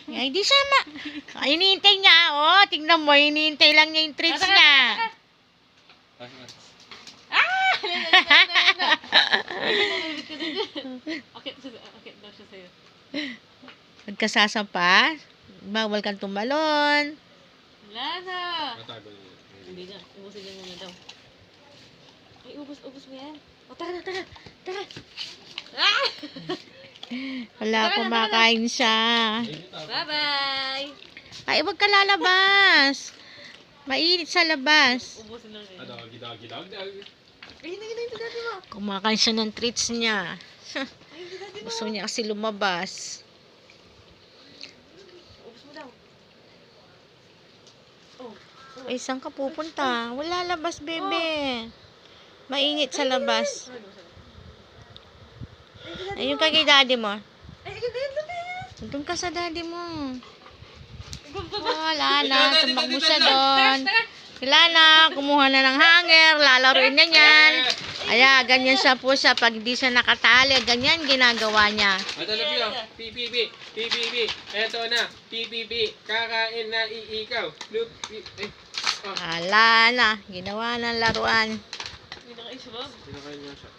Ay, di siya hinihintay niya. Oh, tingnan mo. Hinihintay lang niya yung treats niya. Daw siya sa'yo. Pagkasasampa, bawal kang tumalon. Wala na. Hindi na. Ubusin niya muna daw. Ay, ubus mo yan. O, tara. Ah! Wala, kumakain siya. Bye-bye. Ay, wag ka lalabas. Mainit sa labas. Ubusin lang niya. Ay, hindi dati mo. Kumakain siya ng treats niya. Ay, hindi dati mo. Gusto niya kasi lumabas. Ubus mo daw. Oh. Ay, saan ka pupunta? Wala labas, bebe. Mainit sa labas. Ayun ka kay daddy mo. Ay, hindi dati. Doon ka sa daddy mo. Wala na. Tumakbo siya doon. Wala na. Kumuha na ng hanger. Lalaroin niya yan. Aya, ganyan siya po siya. Pag di siya nakatali, ganyan ginagawa niya. Ito na Pio. PPP. Eto na. PPP. Kakain na iikaw. Look. Wala na. Ginawa ng laruan. Hindi na kayo siya, Bob. Kinakain niya siya.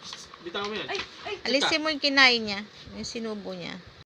Bitaw mo yan. Ay. Alisin mo yung kinain niya. Yung sinubo niya.